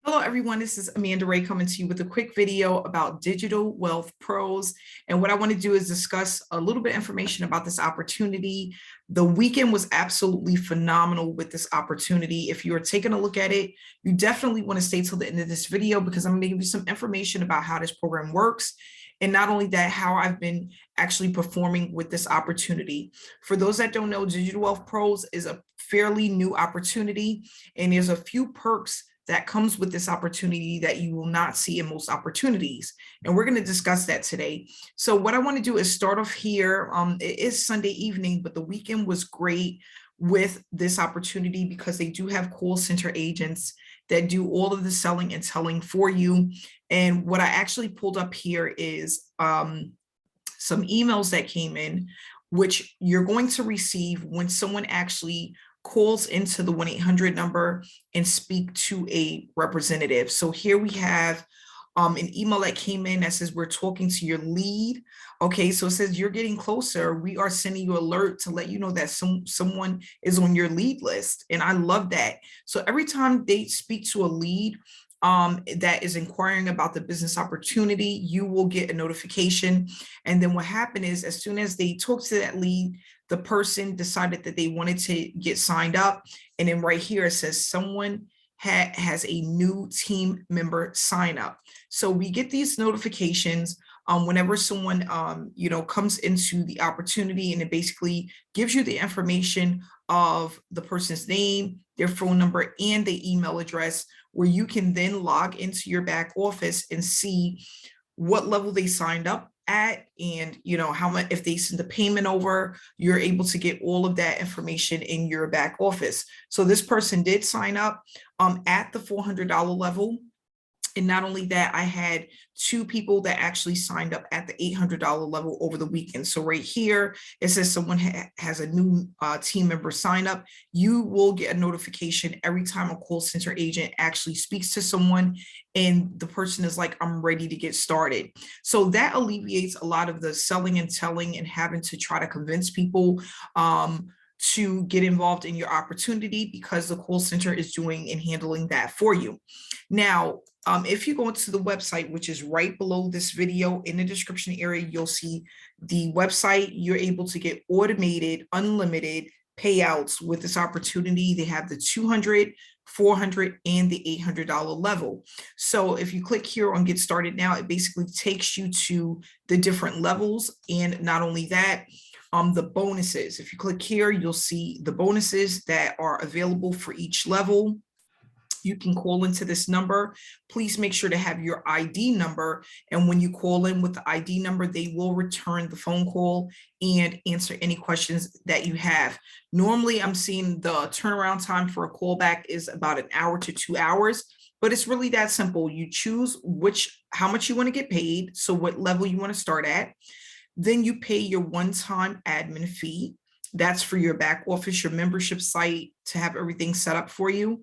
Hello, everyone. This is Amanda Ray coming to you with a quick video about digital wealth pros. And what I want to do is discuss a little bit of information about this opportunity. The weekend was absolutely phenomenal with this opportunity. If you are taking a look at it, you definitely want to stay till the end of this video because I'm going to give you some information about how this program works. And not only that, how I've been actually performing with this opportunity. For those that don't know, Digital Wealth Pros is a fairly new opportunity, and there's a few perks that comes with this opportunity that you will not see in most opportunities. And we're going to discuss that today. So what I want to do is start off here. It is Sunday evening, but the weekend was great with this opportunity because they do have call center agents that do all of the selling and telling for you. And what I actually pulled up here is some emails that came in, which you're going to receive when someone actually calls into the 1-800 number and speak to a representative. So here we have an email that came in that says, we're talking to your lead. Okay, so it says you're getting closer. We are sending you alert to let you know that someone is on your lead list. And I love that. So every time they speak to a lead that is inquiring about the business opportunity, you will get a notification. And then what happened is, as soon as they talk to that lead, the person decided that they wanted to get signed up. And then right here, it says someone has a new team member sign up. So we get these notifications whenever someone, comes into the opportunity, and it basically gives you the information of the person's name, their phone number, and their email address, where you can then log into your back office and see what level they signed up at, and how much, if they send the payment over, you're able to get all of that information in your back office. So this person did sign up at the $400 level. And not only that, I had 2 people that actually signed up at the $800 level over the weekend. So right here, it says someone has a new team member sign up. You will get a notification every time a call center agent actually speaks to someone and the person is like, I'm ready to get started. So that alleviates a lot of the selling and telling and having to try to convince people to get involved in your opportunity, because the call center is doing and handling that for you. Now, if you go into the website, which is right below this video in the description area, you'll see the website. You're able to get automated, unlimited payouts with this opportunity. They have the $200, $400, and the $800 level. So if you click here on Get Started Now, it basically takes you to the different levels. And not only that, the bonuses. If you click here, you'll see the bonuses that are available for each level. You can call into this number. Please make sure to have your ID number. And when you call in with the ID number, they will return the phone call and answer any questions that you have. Normally, I'm seeing the turnaround time for a callback is about 1 hour to 2 hours, but it's really that simple. You choose how much you want to get paid, so what level you want to start at. Then you pay your one-time admin fee. That's for your back office, your membership site, to have everything set up for you.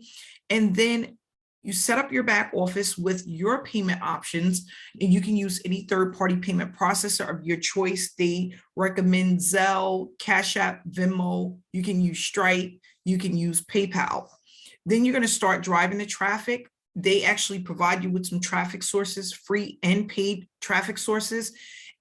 And then you set up your back office with your payment options, and you can use any third-party payment processor of your choice. They recommend Zelle, Cash App, Venmo. You can use Stripe. You can use PayPal. Then you're going to start driving the traffic. They actually provide you with some traffic sources, free and paid traffic sources.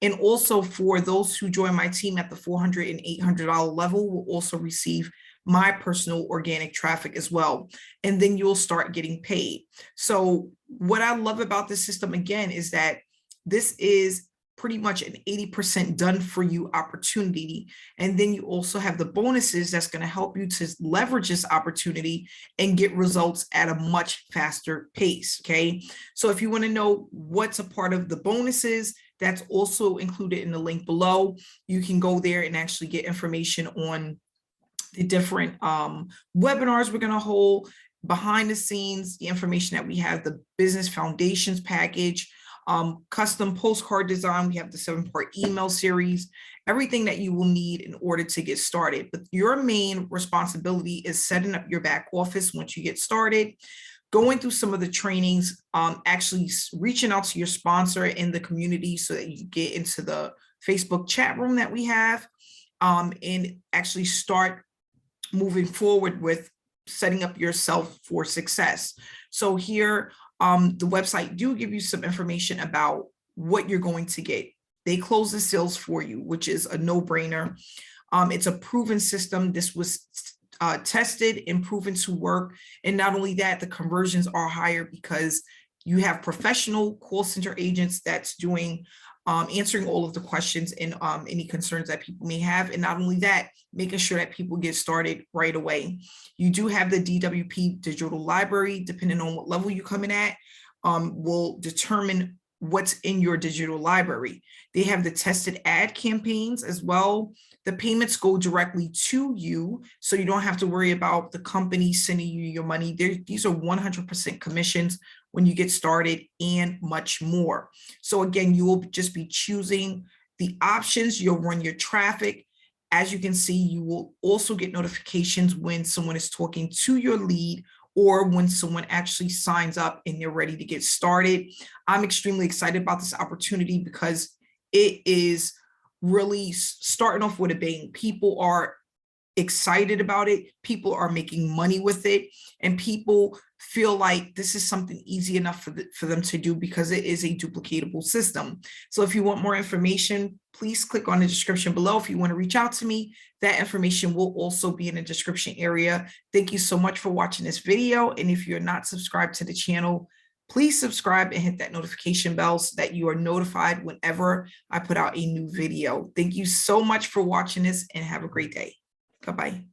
And also, for those who join my team at the $400 and $800 level, will also receive my personal organic traffic as well. And then you'll start getting paid. So what I love about this system, again, is that this is pretty much an 80% done for you opportunity. And then you also have the bonuses that's going to help you to leverage this opportunity and get results at a much faster pace. Okay. So if you want to know what's a part of the bonuses, that's also included in the link below. You can go there and actually get information on the different webinars we're going to hold, behind the scenes, the information that we have, the business foundations package, custom postcard design. We have the 7-part email series, everything that you will need in order to get started. But your main responsibility is setting up your back office once you get started, going through some of the trainings, actually reaching out to your sponsor in the community so that you get into the Facebook chat room that we have, and actually start moving forward with setting up yourself for success. So here, the website do give you some information about what you're going to get. They close the sales for you, which is a no-brainer. It's a proven system. This was tested and proven to work. And not only that, the conversions are higher because you have professional call center agents that's doing answering all of the questions and any concerns that people may have. And not only that, making sure that people get started right away. You do have the DWP digital library, depending on what level you come in at, will determine what's in your digital library. They have the tested ad campaigns as well. The payments go directly to you, so you don't have to worry about the company sending you your money. These are 100% commissions when you get started and much more. So again, you will just be choosing the options. You'll run your traffic. As you can see, you will also get notifications when someone is talking to your lead or when someone actually signs up and they're ready to get started. I'm extremely excited about this opportunity because it is really starting off with a bang. People are excited about it. People are making money with it, and people feel like this is something easy enough for them to do because it is a duplicatable system. So if you want more information, please click on the description below. If you want to reach out to me, that information will also be in the description area. Thank you so much for watching this video. And if you're not subscribed to the channel, please subscribe and hit that notification bell so that you are notified whenever I put out a new video. Thank you so much for watching this and have a great day. Bye-bye.